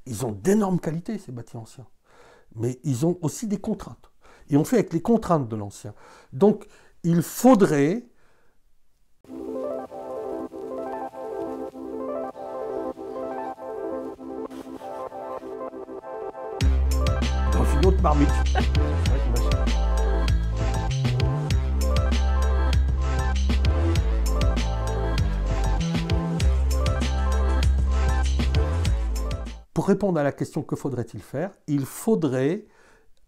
ils ont d'énormes qualités, ces bâtis anciens. Mais ils ont aussi des contraintes. Et on fait avec les contraintes de l'ancien. Donc, il faudrait... Dans une autre marmite. Pour répondre à la question que faudrait-il faire, il faudrait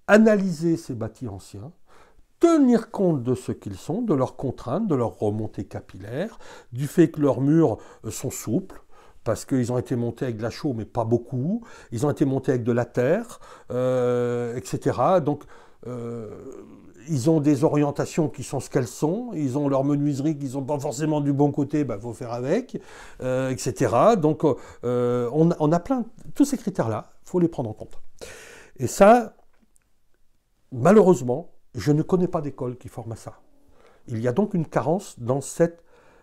analyser ces bâtis anciens, tenir compte de ce qu'ils sont, de leurs contraintes, de leur remontée capillaire, du fait que leurs murs sont souples, parce qu'ils ont été montés avec de la chaux, mais pas beaucoup, ils ont été montés avec de la terre, etc. Donc, ils ont des orientations qui sont ce qu'elles sont, ils ont leur menuiserie qui ne sont pas forcément du bon côté, il faut faire avec, etc. Donc, on a plein, tous ces critères-là, il faut les prendre en compte. Et ça, malheureusement, je ne connais pas d'école qui forme à ça. Il y a donc une carence dans cette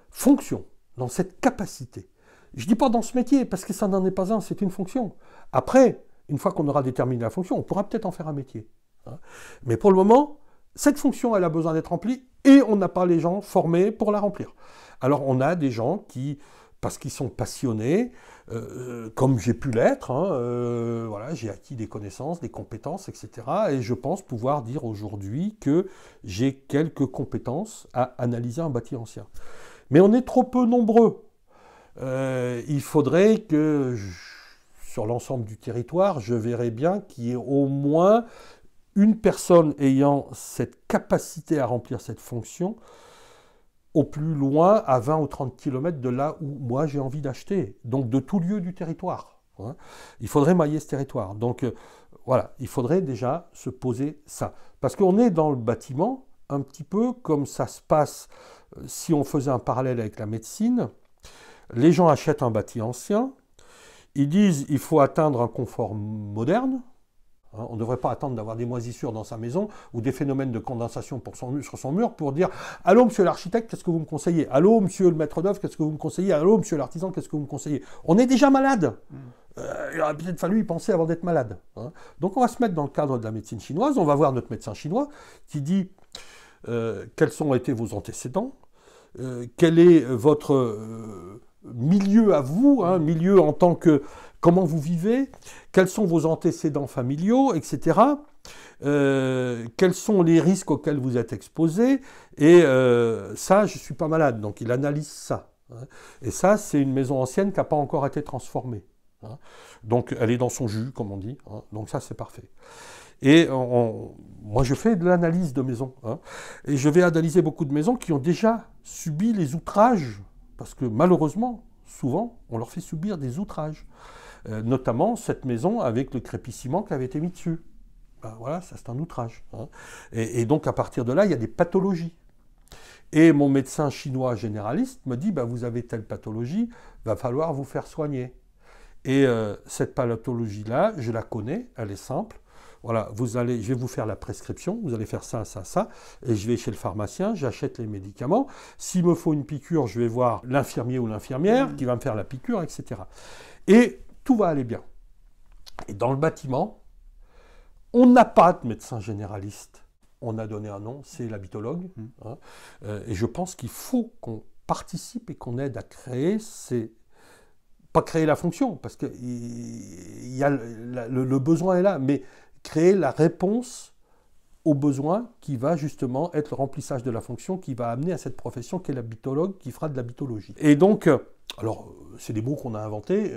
fonction, dans cette capacité. Je ne dis pas dans ce métier, parce que ça n'en est pas un, c'est une fonction. Après, une fois qu'on aura déterminé la fonction, on pourra peut-être en faire un métier. Mais pour le moment, cette fonction, elle a besoin d'être remplie, et on n'a pas les gens formés pour la remplir. Alors on a des gens qui, parce qu'ils sont passionnés, comme j'ai pu l'être, voilà, j'ai acquis des connaissances, des compétences, etc. Et je pense pouvoir dire aujourd'hui que j'ai quelques compétences à analyser un bâti ancien. Mais on est trop peu nombreux. Il faudrait que, sur l'ensemble du territoire, je verrais bien qu'il y ait au moins une personne ayant cette capacité à remplir cette fonction, au plus loin, à 20 ou 30 km de là où moi j'ai envie d'acheter, donc de tout lieu du territoire. Il faudrait mailler ce territoire. Donc voilà, il faudrait déjà se poser ça. Parce qu'on est dans le bâtiment, un petit peu comme ça se passe si on faisait un parallèle avec la médecine. Les gens achètent un bâti ancien, ils disent il faut atteindre un confort moderne. On ne devrait pas attendre d'avoir des moisissures dans sa maison ou des phénomènes de condensation sur son mur pour dire « Allô, monsieur l'architecte, qu'est-ce que vous me conseillez ? Allô, monsieur le maître d'œuvre, qu'est-ce que vous me conseillez ? Allô, monsieur l'artisan, qu'est-ce que vous me conseillez ?» On est déjà malade. Il aurait peut-être fallu y penser avant d'être malade. Donc on va se mettre dans le cadre de la médecine chinoise, on va voir notre médecin chinois qui dit quels ont été vos antécédents, quel est votre milieu à vous, milieu en tant que... Comment vous vivez, quels sont vos antécédents familiaux, etc. Quels sont les risques auxquels vous êtes exposés. Et ça, je ne suis pas malade. Donc, il analyse ça. Et ça, c'est une maison ancienne qui n'a pas encore été transformée. Donc, elle est dans son jus, comme on dit. Donc, ça, c'est parfait. Et moi, je fais de l'analyse de maisons. Et je vais analyser beaucoup de maisons qui ont déjà subi les outrages. Parce que, malheureusement, souvent, on leur fait subir des outrages. Notamment cette maison avec le crépissement qui avait été mis dessus. Voilà, ça c'est un outrage. Et donc à partir de là, il y a des pathologies. Et mon médecin chinois généraliste me dit, vous avez telle pathologie, va falloir vous faire soigner. Et cette pathologie-là, je la connais, elle est simple. Voilà, je vais vous faire la prescription, vous allez faire ça, ça, ça, et je vais chez le pharmacien, j'achète les médicaments. S'il me faut une piqûre, je vais voir l'infirmier ou l'infirmière qui va me faire la piqûre, etc. Et tout va aller bien. Et dans le bâtiment, on n'a pas de médecin généraliste. On a donné un nom, c'est l'habitologue. Et je pense qu'il faut qu'on participe et qu'on aide à créer pas créer la fonction, parce que le besoin est là, mais créer la réponse au besoin qui va justement être le remplissage de la fonction qui va amener à cette profession qu'est l'habitologue qui fera de l'habitologie. Et donc, alors, c'est des mots qu'on a inventés,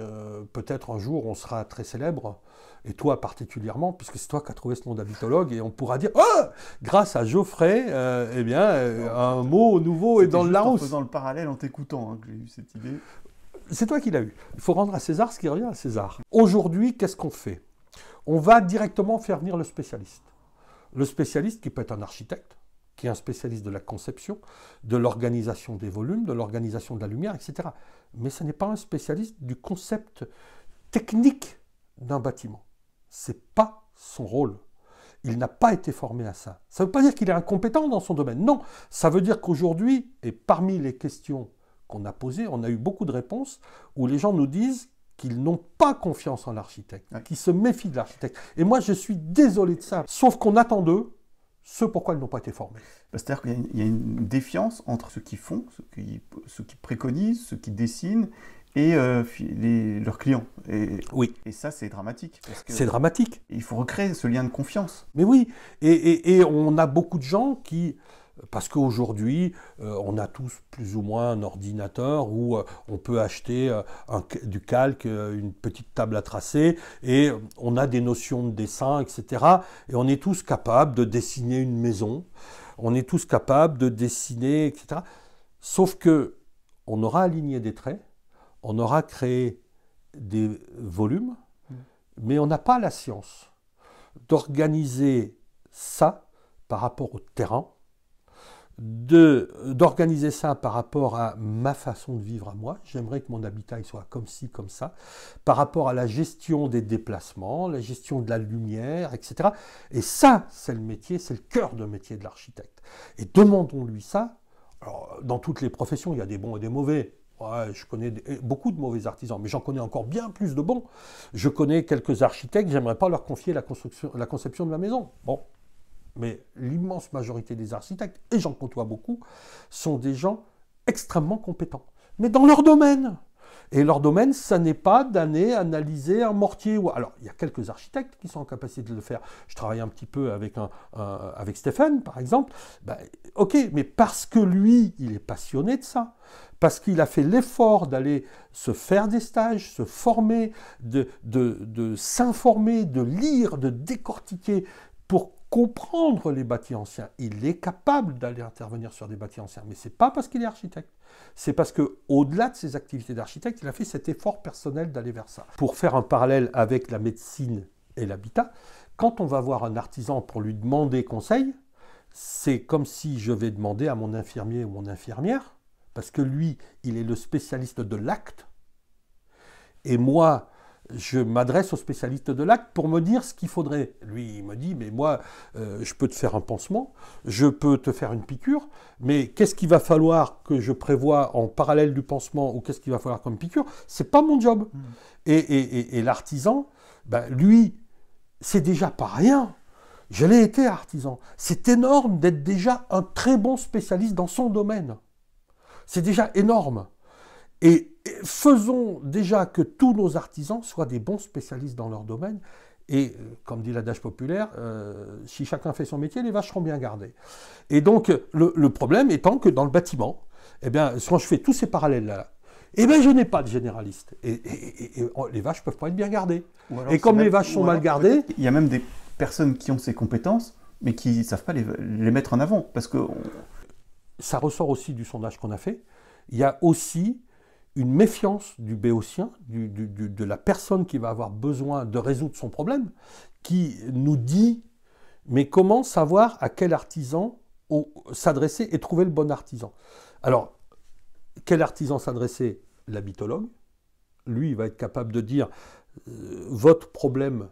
peut-être un jour on sera très célèbre, et toi particulièrement, puisque c'est toi qui as trouvé ce nom d'habitologue, et on pourra dire, grâce à Geoffrey, un mot nouveau est dans le Larousse. En faisant le parallèle, en t'écoutant, que j'ai eu cette idée. C'est toi qui l'as eu. Il faut rendre à César ce qui revient à César. Aujourd'hui, qu'est-ce qu'on fait ? On va directement faire venir le spécialiste. Le spécialiste qui peut être un architecte, qui est un spécialiste de la conception, de l'organisation des volumes, de l'organisation de la lumière, etc. Mais ce n'est pas un spécialiste du concept technique d'un bâtiment. Ce n'est pas son rôle. Il n'a pas été formé à ça. Ça ne veut pas dire qu'il est incompétent dans son domaine. Non, ça veut dire qu'aujourd'hui, et parmi les questions qu'on a posées, on a eu beaucoup de réponses où les gens nous disent qu'ils n'ont pas confiance en l'architecte, Ouais. qu'ils se méfient de l'architecte. Et moi, je suis désolé de ça. Sauf qu'on attend d'eux ce pourquoi ils n'ont pas été formés. C'est-à-dire qu'il y a une défiance entre ceux qui font, ceux qui préconisent, ceux qui dessinent, et leurs clients. Oui. Et ça, c'est dramatique. Parce que C'est dramatique. il faut recréer ce lien de confiance. Mais oui, et on a beaucoup de gens qui, parce qu'aujourd'hui, on a tous plus ou moins un ordinateur où on peut acheter du calque, une petite table à tracer, et on a des notions de dessin, etc. Et on est tous capables de dessiner une maison, on est tous capables de dessiner, etc. Sauf que on aura aligné des traits, on aura créé des volumes, mais on n'a pas la science d'organiser ça par rapport au terrain, d'organiser ça par rapport à ma façon de vivre à moi. J'aimerais que mon habitat soit comme ci, comme ça, par rapport à la gestion des déplacements, la gestion de la lumière, etc. Et ça, c'est le métier, c'est le cœur de métier de l'architecte. Et demandons-lui ça. Alors, dans toutes les professions, il y a des bons et des mauvais. Ouais, je connais beaucoup de mauvais artisans, mais j'en connais encore bien plus de bons. Je connais quelques architectes, j'aimerais pas leur confier la conception de ma maison. Bon, mais l'immense majorité des architectes, et j'en côtoie beaucoup, sont des gens extrêmement compétents, mais dans leur domaine. Et leur domaine, ça n'est pas d'aller analyser un mortier. Alors, il y a quelques architectes qui sont en capacité de le faire. Je travaille un petit peu avec Stéphane, par exemple. Ben, ok, mais parce que lui, il est passionné de ça, parce qu'il a fait l'effort d'aller se faire des stages, se former, de s'informer, de lire, de décortiquer pour comprendre les bâtis anciens. Il est capable d'aller intervenir sur des bâtis anciens, mais ce n'est pas parce qu'il est architecte. C'est parce qu'au-delà de ses activités d'architecte, il a fait cet effort personnel d'aller vers ça. Pour faire un parallèle avec la médecine et l'habitat, quand on va voir un artisan pour lui demander conseil, c'est comme si je vais demander à mon infirmier ou mon infirmière, parce que lui, il est le spécialiste de l'acte, et moi, je m'adresse au spécialiste de l'acte pour me dire ce qu'il faudrait. Lui, il me dit, mais moi, je peux te faire un pansement, je peux te faire une piqûre, mais qu'est-ce qu'il va falloir que je prévoie en parallèle du pansement ou qu'est-ce qu'il va falloir comme piqûre? C'est pas mon job. Et l'artisan, ben, lui, c'est déjà pas rien. Je l'ai été artisan. C'est énorme d'être déjà un très bon spécialiste dans son domaine. C'est déjà énorme. Et faisons déjà que tous nos artisans soient des bons spécialistes dans leur domaine. Et comme dit l'adage populaire, si chacun fait son métier, les vaches seront bien gardées. Et donc, le problème étant que dans le bâtiment, eh bien, quand je fais tous ces parallèles-là, eh bien, je n'ai pas de généraliste. Et les vaches ne peuvent pas être bien gardées. Et comme les vaches sont mal gardées... Il y a même des personnes qui ont ces compétences, mais qui ne savent pas les mettre en avant. Parce que ça ressort aussi du sondage qu'on a fait. Il y a aussi une méfiance du béotien, de la personne qui va avoir besoin de résoudre son problème, qui nous dit, mais comment savoir à quel artisan s'adresser et trouver le bon artisan? Alors, quel artisan s'adresser? L'habitologue. Lui, il va être capable de dire, votre problème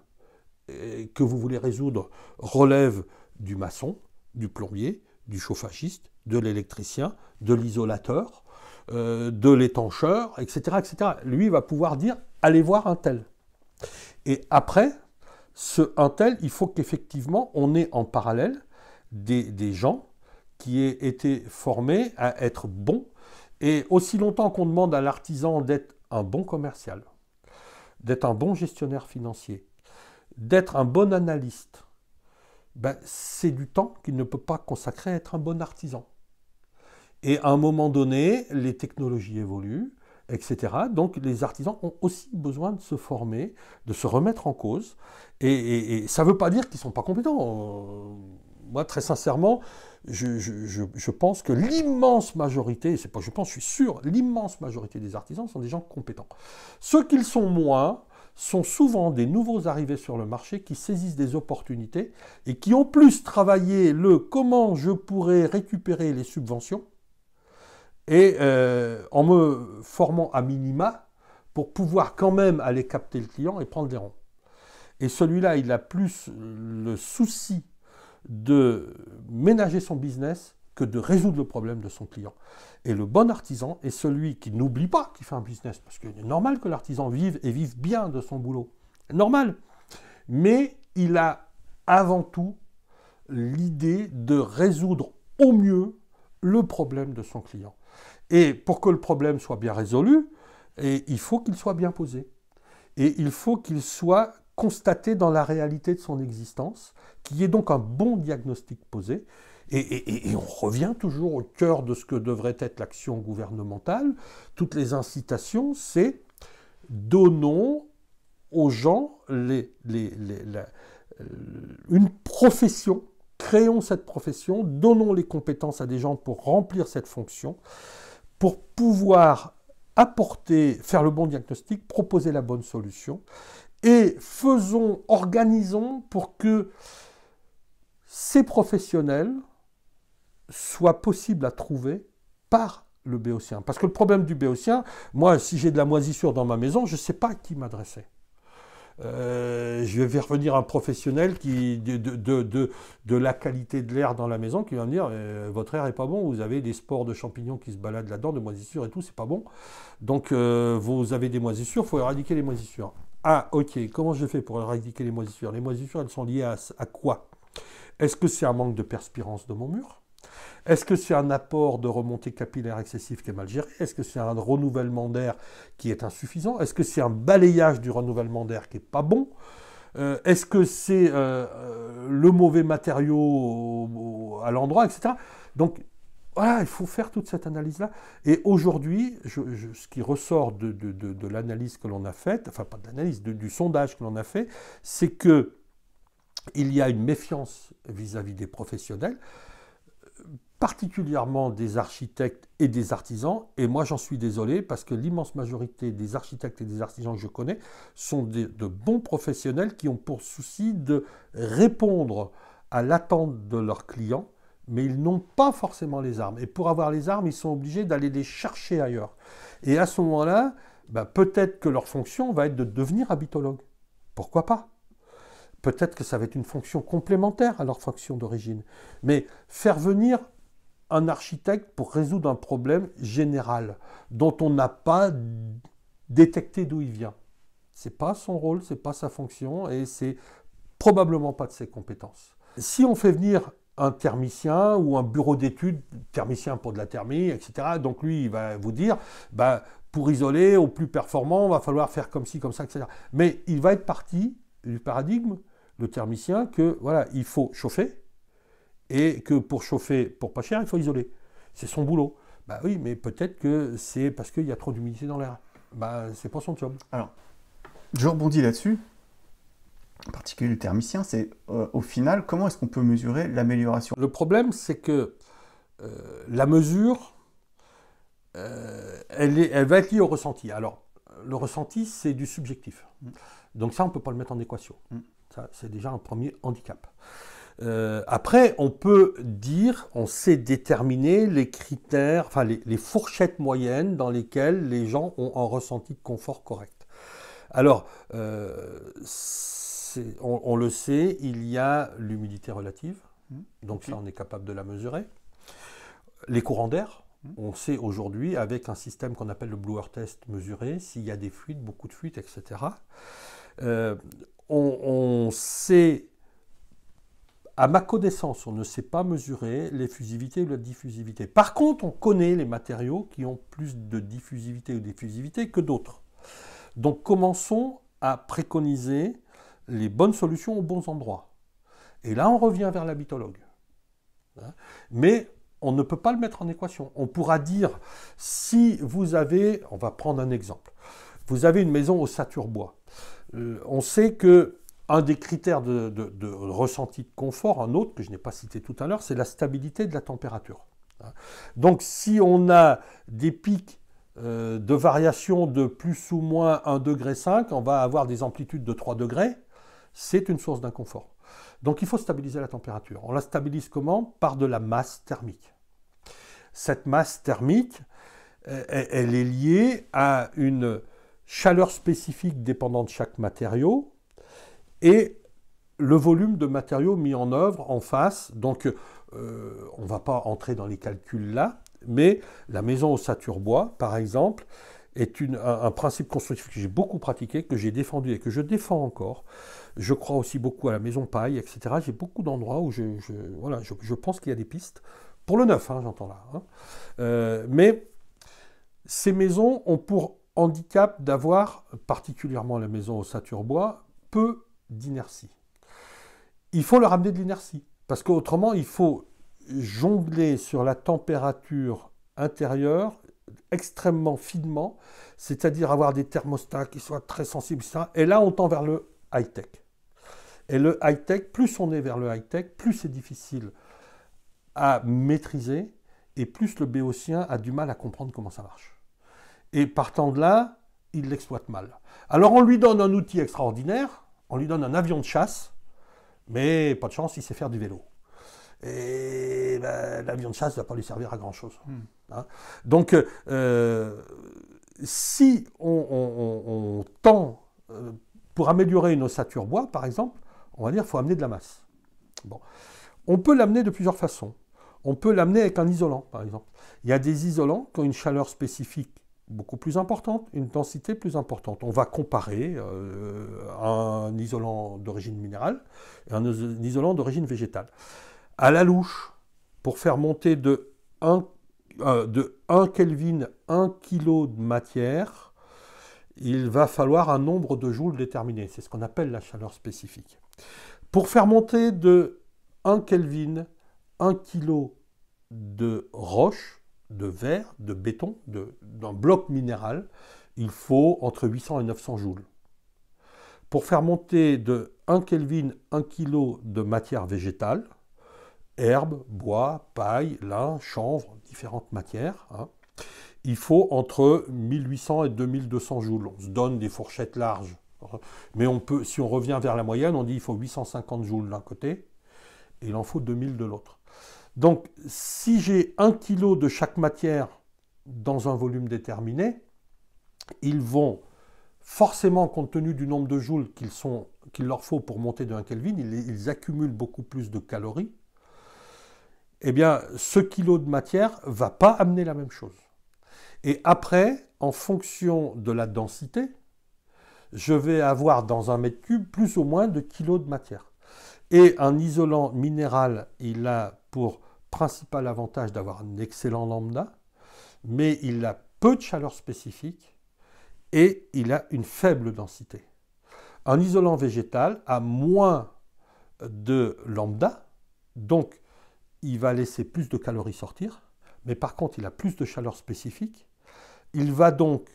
que vous voulez résoudre relève du maçon, du plombier, du chauffagiste, de l'électricien, de l'isolateur, de l'étancheur, etc., etc. Lui, il va pouvoir dire, allez voir un tel. Et après, un tel, il faut qu'effectivement, on ait en parallèle des gens qui aient été formés à être bons. Et aussi longtemps qu'on demande à l'artisan d'être un bon commercial, d'être un bon gestionnaire financier, d'être un bon analyste, ben, c'est du temps qu'il ne peut pas consacrer à être un bon artisan. Et à un moment donné, les technologies évoluent, etc. Donc les artisans ont aussi besoin de se former, de se remettre en cause. Et ça ne veut pas dire qu'ils ne sont pas compétents. Moi, très sincèrement, je pense que l'immense majorité, c'est pas je pense, je suis sûr, l'immense majorité des artisans sont des gens compétents. Ceux qui le sont moins sont souvent des nouveaux arrivés sur le marché qui saisissent des opportunités et qui ont plus travaillé comment je pourrais récupérer les subventions et en me formant à minima pour pouvoir quand même aller capter le client et prendre les ronds. Et celui-là, il a plus le souci de ménager son business que de résoudre le problème de son client. Et le bon artisan est celui qui n'oublie pas qu'il fait un business, parce qu'il est normal que l'artisan vive et vive bien de son boulot. Normal. Mais il a avant tout l'idée de résoudre au mieux le problème de son client. Et pour que le problème soit bien résolu, il faut qu'il soit bien posé. Et il faut qu'il soit constaté dans la réalité de son existence, qu'il y ait donc un bon diagnostic posé. Et on revient toujours au cœur de ce que devrait être l'action gouvernementale. Toutes les incitations, c'est donnons aux gens une profession, créons cette profession, donnons les compétences à des gens pour remplir cette fonction, pour pouvoir apporter, faire le bon diagnostic, proposer la bonne solution, et organisons pour que ces professionnels soient possibles à trouver par le béotien. Parce que le problème du béotien, moi, si j'ai de la moisissure dans ma maison, je ne sais pas à qui m'adresser. Je vais faire venir un professionnel de la qualité de l'air dans la maison qui va me dire votre air n'est pas bon, vous avez des spores de champignons qui se baladent là-dedans, de moisissures et tout, c'est pas bon. Donc vous avez des moisissures, il faut éradiquer les moisissures. Ah ok, comment je fais pour éradiquer les moisissures? Les moisissures, elles sont liées à quoi? Est-ce que c'est un manque de perspirance de mon mur? Est-ce que c'est un apport de remontée capillaire excessif qui est mal géré? Est-ce que c'est un renouvellement d'air qui est insuffisant? Est-ce que c'est un balayage du renouvellement d'air qui n'est pas bon? Est-ce que c'est le mauvais matériau à l'endroit, etc. Donc voilà, il faut faire toute cette analyse-là. Et aujourd'hui, ce qui ressort de l'analyse que l'on a faite, enfin pas de l'analyse, du sondage que l'on a fait, c'est qu'il y a une méfiance vis-à-vis des professionnels, particulièrement des architectes et des artisans, et moi j'en suis désolé parce que l'immense majorité des architectes et des artisans que je connais sont de bons professionnels qui ont pour souci de répondre à l'attente de leurs clients, mais ils n'ont pas forcément les armes. Et pour avoir les armes, ils sont obligés d'aller les chercher ailleurs. Et à ce moment-là, peut-être que leur fonction va être de devenir habitologue. Pourquoi pas ? Peut-être que ça va être une fonction complémentaire à leur fonction d'origine. Mais faire venir un architecte pour résoudre un problème général dont on n'a pas détecté d'où il vient, ce n'est pas son rôle, ce n'est pas sa fonction et c'est probablement pas de ses compétences. Si on fait venir un thermicien ou un bureau d'études, thermicien pour de la thermie, etc., donc lui, il va vous dire, pour isoler au plus performant, il va falloir faire comme ci, comme ça, etc. Mais il va être parti du paradigme, le thermicien, que voilà, il faut chauffer, et que pour chauffer pour pas cher, il faut isoler. C'est son boulot. Oui, mais peut-être que c'est parce qu'il y a trop d'humidité dans l'air. C'est pas son job. Alors, je rebondis là-dessus. En particulier le thermicien, c'est au final, comment est-ce qu'on peut mesurer l'amélioration? Le problème, c'est que la mesure, elle va être liée au ressenti. Alors, le ressenti, c'est du subjectif. Donc ça, on ne peut pas le mettre en équation. Ça, c'est déjà un premier handicap. Après, on peut dire, on sait déterminer les critères, enfin les fourchettes moyennes dans lesquelles les gens ont un ressenti de confort correct. Alors, on le sait, il y a l'humidité relative, donc ça on est capable de la mesurer. Les courants d'air, on sait aujourd'hui avec un système qu'on appelle le blower test mesurer s'il y a des fuites, beaucoup de fuites, etc. On sait, à ma connaissance, on ne sait pas mesurer l'effusivité ou la diffusivité. Par contre, on connaît les matériaux qui ont plus de diffusivité ou d'effusivité que d'autres. Donc commençons à préconiser les bonnes solutions aux bons endroits. Et là, on revient vers l'habitologue. Mais on ne peut pas le mettre en équation. On pourra dire, si vous avez, on va prendre un exemple, vous avez une maison au saturbois. On sait que un des critères de ressenti de confort, un autre que je n'ai pas cité tout à l'heure, c'est la stabilité de la température. Donc si on a des pics de variation de plus ou moins 1,5 degré, on va avoir des amplitudes de 3 degrés, c'est une source d'inconfort. Donc il faut stabiliser la température. On la stabilise comment? Par de la masse thermique. Cette masse thermique, elle est liée à une chaleur spécifique dépendant de chaque matériau et le volume de matériaux mis en œuvre en face. Donc on ne va pas entrer dans les calculs là, mais la maison ossature bois, par exemple, est un principe constructif que j'ai beaucoup pratiqué, que j'ai défendu et que je défends encore. Je crois aussi beaucoup à la maison paille, etc. J'ai beaucoup d'endroits où je pense qu'il y a des pistes, pour le neuf, hein, j'entends là. Hein. Mais ces maisons ont pour handicap d'avoir, particulièrement la maison ossature bois, peu d'inertie. Il faut leur amener de l'inertie, parce qu'autrement, il faut jongler sur la température intérieure extrêmement finement, c'est-à-dire avoir des thermostats qui soient très sensibles, etc. Et là, on tend vers le high-tech. Et le high-tech, plus on est vers le high-tech, plus c'est difficile à maîtriser, et plus le béotien a du mal à comprendre comment ça marche. Et partant de là, il l'exploite mal. Alors on lui donne un outil extraordinaire, on lui donne un avion de chasse, mais pas de chance, il sait faire du vélo. Et ben, l'avion de chasse ne va pas lui servir à grand-chose. Hein. Donc, si on tend, pour améliorer une ossature bois, par exemple, on va dire qu'il faut amener de la masse. Bon. On peut l'amener de plusieurs façons. On peut l'amener avec un isolant, par exemple. Il y a des isolants qui ont une chaleur spécifique beaucoup plus importante, une densité plus importante. On va comparer un isolant d'origine minérale et un isolant d'origine végétale. À la louche, pour faire monter de 1 Kelvin 1 kg de matière, il va falloir un nombre de joules déterminé. C'est ce qu'on appelle la chaleur spécifique. Pour faire monter de 1 Kelvin 1 kg de roche, de verre, de béton, d'un bloc minéral, il faut entre 800 et 900 joules. Pour faire monter de 1 Kelvin 1 kg de matière végétale, herbe, bois, paille, lin, chanvre, différentes matières, hein, il faut entre 1800 et 2200 joules. On se donne des fourchettes larges. Mais on peut, si on revient vers la moyenne, on dit qu'il faut 850 joules d'un côté et il en faut 2000 de l'autre. Donc, si j'ai 1 kg de chaque matière dans un volume déterminé, ils vont forcément, compte tenu du nombre de joules qu'il leur faut pour monter de 1 Kelvin, ils accumulent beaucoup plus de calories. Eh bien, ce kilo de matière ne va pas amener la même chose. Et après, en fonction de la densité, je vais avoir dans un mètre cube plus ou moins de kilos de matière. Et un isolant minéral, il a pour principal avantage d'avoir un excellent lambda, mais il a peu de chaleur spécifique et il a une faible densité. Un isolant végétal a moins de lambda, donc il va laisser plus de calories sortir, mais par contre il a plus de chaleur spécifique, il va donc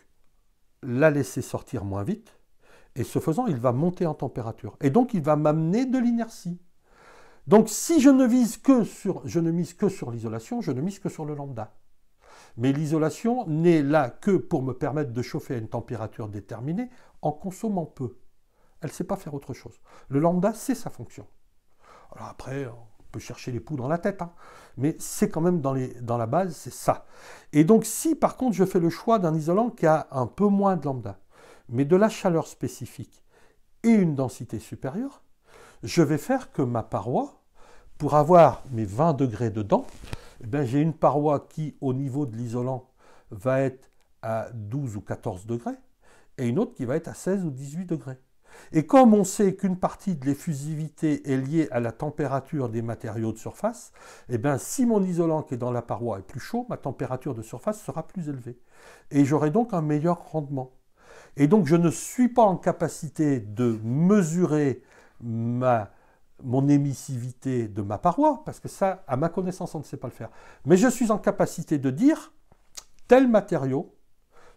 la laisser sortir moins vite, et ce faisant il va monter en température, et donc il va m'amener de l'inertie. Donc si je ne mise que sur l'isolation, je ne mise que sur le lambda. Mais l'isolation n'est là que pour me permettre de chauffer à une température déterminée en consommant peu. Elle ne sait pas faire autre chose. Le lambda, c'est sa fonction. Alors après, on peut chercher les poux dans la tête, hein, mais c'est quand même dans la base, c'est ça. Et donc si par contre je fais le choix d'un isolant qui a un peu moins de lambda, mais de la chaleur spécifique et une densité supérieure, je vais faire que ma paroi, pour avoir mes 20 degrés dedans, eh bien, j'ai une paroi qui, au niveau de l'isolant, va être à 12 ou 14 degrés, et une autre qui va être à 16 ou 18 degrés. Et comme on sait qu'une partie de l'effusivité est liée à la température des matériaux de surface, eh bien, si mon isolant qui est dans la paroi est plus chaud, ma température de surface sera plus élevée. Et j'aurai donc un meilleur rendement. Et donc, je ne suis pas en capacité de mesurer mon émissivité de ma paroi, parce que ça, à ma connaissance, on ne sait pas le faire. Mais je suis en capacité de dire, tel matériau,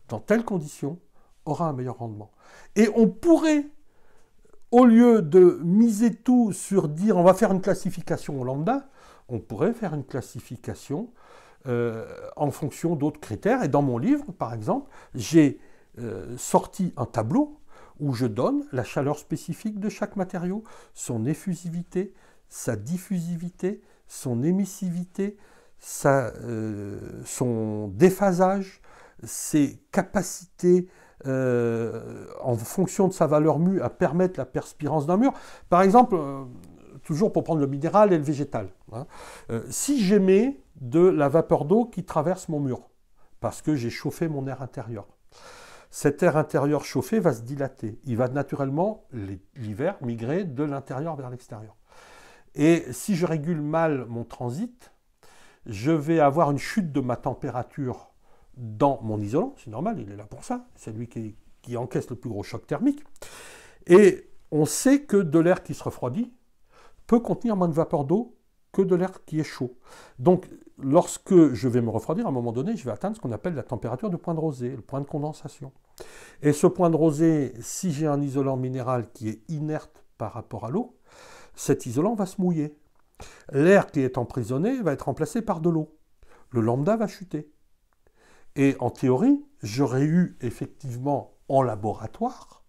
dans telles conditions, aura un meilleur rendement. Et on pourrait, au lieu de miser tout sur dire, on va faire une classification au lambda, on pourrait faire une classification en fonction d'autres critères. Et dans mon livre, par exemple, j'ai sorti un tableau où je donne la chaleur spécifique de chaque matériau, son effusivité, sa diffusivité, son émissivité, son déphasage, ses capacités en fonction de sa valeur mu à permettre la perspirance d'un mur. Par exemple, toujours pour prendre le minéral et le végétal. Hein. Si j'émets de la vapeur d'eau qui traverse mon mur, parce que j'ai chauffé mon air intérieur, cet air intérieur chauffé va se dilater. Il va naturellement, l'hiver, migrer de l'intérieur vers l'extérieur. Et si je régule mal mon transit, je vais avoir une chute de ma température dans mon isolant, c'est normal, il est là pour ça, c'est lui qui encaisse le plus gros choc thermique. Et on sait que de l'air qui se refroidit peut contenir moins de vapeur d'eau que de l'air qui est chaud. Donc, lorsque je vais me refroidir, à un moment donné, je vais atteindre ce qu'on appelle la température de point de rosée, le point de condensation. Et ce point de rosée, si j'ai un isolant minéral qui est inerte par rapport à l'eau, cet isolant va se mouiller. L'air qui est emprisonné va être remplacé par de l'eau. Le lambda va chuter. Et en théorie, j'aurais eu effectivement en laboratoire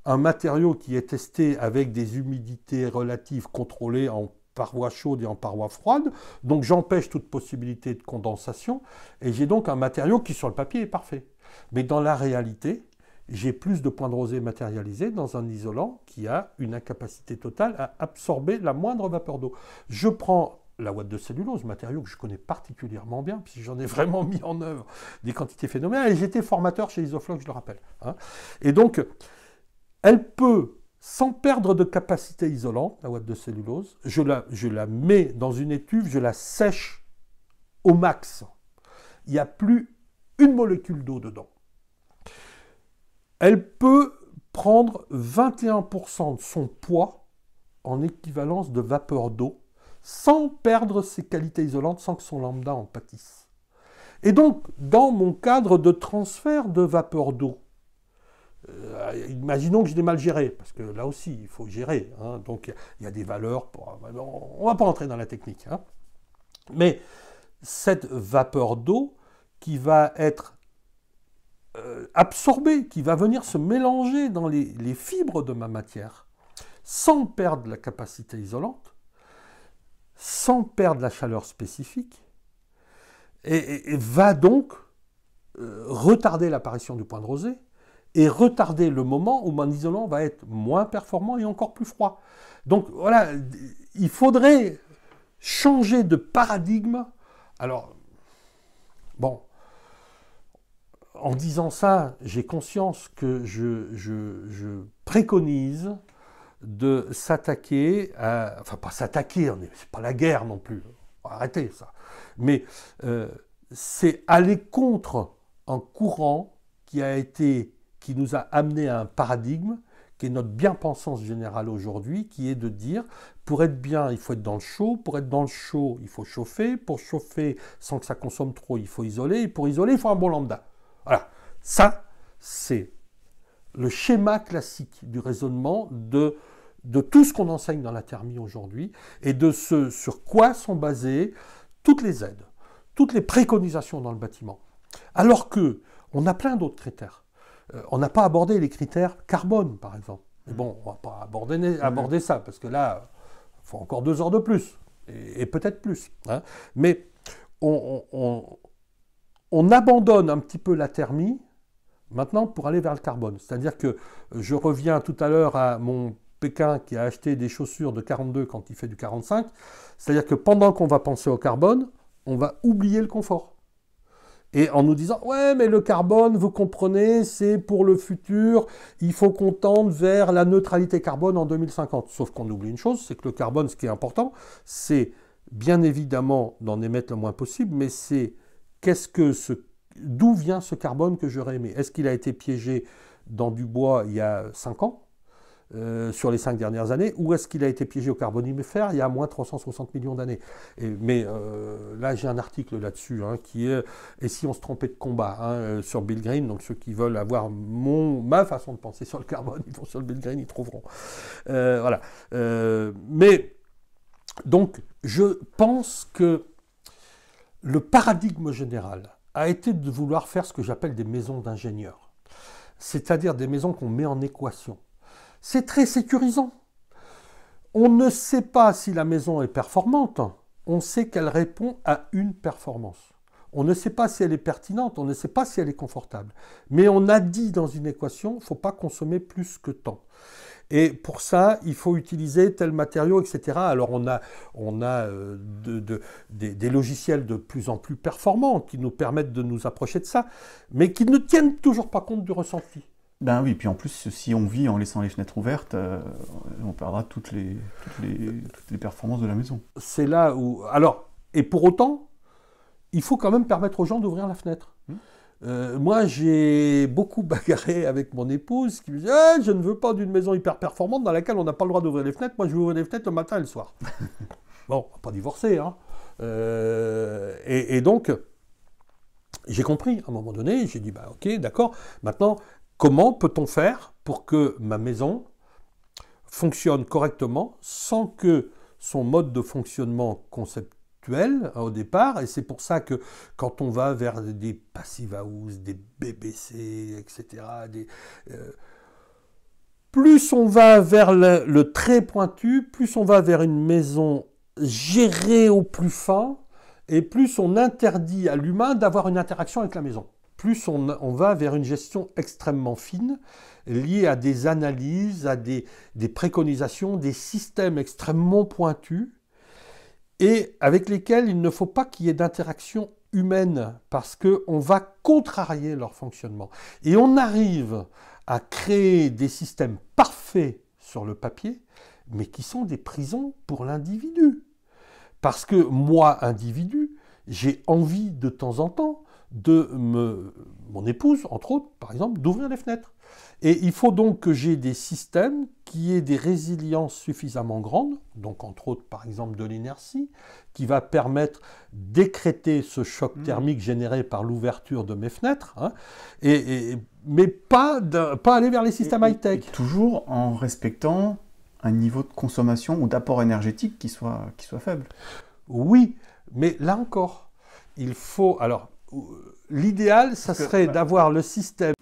un matériau qui est testé avec des humidités relatives contrôlées en parois chaudes et en parois froides, donc j'empêche toute possibilité de condensation, et j'ai donc un matériau qui sur le papier est parfait. Mais dans la réalité, j'ai plus de points de rosée matérialisés dans un isolant qui a une incapacité totale à absorber la moindre vapeur d'eau. Je prends la ouate de cellulose, matériau que je connais particulièrement bien, puisque j'en ai vraiment mis en œuvre des quantités phénoménales, et j'étais formateur chez Isoflux, je le rappelle. Hein. Et donc, elle peut, sans perdre de capacité isolante, la ouate de cellulose, je la mets dans une étuve, je la sèche au max. Il n'y a plus une molécule d'eau dedans. Elle peut prendre 21% de son poids en équivalence de vapeur d'eau, sans perdre ses qualités isolantes, sans que son lambda en pâtisse. Et donc, dans mon cadre de transfert de vapeur d'eau, imaginons que je l'ai mal géré, parce que là aussi, il faut gérer. Hein, donc, il y a des valeurs, on ne va pas entrer dans la technique. Hein, mais cette vapeur d'eau qui va être absorbée, qui va venir se mélanger dans les fibres de ma matière, sans perdre la capacité isolante, sans perdre la chaleur spécifique, et va donc retarder l'apparition du point de rosée, et retarder le moment où mon isolant va être moins performant et encore plus froid. Donc voilà, il faudrait changer de paradigme. Alors, bon, en disant ça, j'ai conscience que je préconise de s'attaquer à... Enfin, pas s'attaquer, c'est pas la guerre non plus, arrêtez ça. Mais c'est aller contre un courant qui nous a amené à un paradigme qui est notre bien-pensance générale aujourd'hui, qui est de dire, pour être bien, il faut être dans le chaud, pour être dans le chaud, il faut chauffer, pour chauffer sans que ça consomme trop, il faut isoler, et pour isoler, il faut un bon lambda. Voilà, ça, c'est le schéma classique du raisonnement de tout ce qu'on enseigne dans la thermie aujourd'hui, et de ce sur quoi sont basées toutes les aides, toutes les préconisations dans le bâtiment. Alors que on a plein d'autres critères. On n'a pas abordé les critères carbone, par exemple. Mais bon, on ne va pas aborder ça, parce que là, il faut encore 2 heures de plus, et peut-être plus. Hein. Mais on abandonne un petit peu la thermie, maintenant, pour aller vers le carbone. C'est-à-dire que je reviens tout à l'heure à mon Pékin qui a acheté des chaussures de 42 quand il fait du 45. C'est-à-dire que pendant qu'on va penser au carbone, on va oublier le confort. Et en nous disant, ouais, mais le carbone, vous comprenez, c'est pour le futur, il faut qu'on tende vers la neutralité carbone en 2050. Sauf qu'on oublie une chose, c'est que le carbone, ce qui est important, c'est bien évidemment d'en émettre le moins possible, mais c'est d'où vient ce carbone que j'aurais aimé? Est-ce qu'il a été piégé dans du bois il y a 5 ans, sur les 5 dernières années, ou est-ce qu'il a été piégé au carbonifère il y a moins 360 millions d'années? Mais là, j'ai un article là-dessus, hein, qui est « Et si on se trompait de combat hein, ?» sur Bill Green. Donc ceux qui veulent avoir ma façon de penser sur le carbone, ils vont sur le Bill Green, ils trouveront. Voilà. Mais donc, je pense que le paradigme général a été de vouloir faire ce que j'appelle des maisons d'ingénieurs, c'est-à-dire des maisons qu'on met en équation. C'est très sécurisant. On ne sait pas si la maison est performante, on sait qu'elle répond à une performance. On ne sait pas si elle est pertinente, on ne sait pas si elle est confortable. Mais on a dit dans une équation, il ne faut pas consommer plus que tant. Et pour ça, il faut utiliser tel matériau, etc. Alors on a des logiciels de plus en plus performants qui nous permettent de nous approcher de ça, mais qui ne tiennent toujours pas compte du ressenti. Ben oui, puis en plus, si on vit en laissant les fenêtres ouvertes, on perdra toutes les performances de la maison. C'est là où... Alors, et pour autant, il faut quand même permettre aux gens d'ouvrir la fenêtre. Moi, j'ai beaucoup bagarré avec mon épouse qui me dit « je ne veux pas d'une maison hyper performante dans laquelle on n'a pas le droit d'ouvrir les fenêtres. Moi, je veux ouvrir les fenêtres le matin et le soir. » Bon, on va pas divorcer, hein. Et donc, j'ai compris à un moment donné, j'ai dit « ok, d'accord, maintenant... » Comment peut-on faire pour que ma maison fonctionne correctement sans que son mode de fonctionnement conceptuel au départ, et c'est pour ça que quand on va vers des passive house, des BBC, etc., plus on va vers le très pointu, plus on va vers une maison gérée au plus fin, et plus on interdit à l'humain d'avoir une interaction avec la maison. Plus on va vers une gestion extrêmement fine, liée à des analyses, à des préconisations, des systèmes extrêmement pointus, et avec lesquels il ne faut pas qu'il y ait d'interaction humaine, parce qu'on va contrarier leur fonctionnement. Et on arrive à créer des systèmes parfaits sur le papier, mais qui sont des prisons pour l'individu. Parce que moi, individu, j'ai envie de temps en temps mon épouse, entre autres, par exemple, d'ouvrir les fenêtres. Et il faut donc que j'ai des systèmes qui aient des résiliences suffisamment grandes, donc entre autres, par exemple, de l'inertie, qui va permettre d'écrêter ce choc thermique généré par l'ouverture de mes fenêtres, hein, mais pas aller vers les systèmes high-tech. Toujours en respectant un niveau de consommation ou d'apport énergétique qui soit faible. Oui, mais là encore, il faut... Alors, l'idéal, ça serait d'avoir le système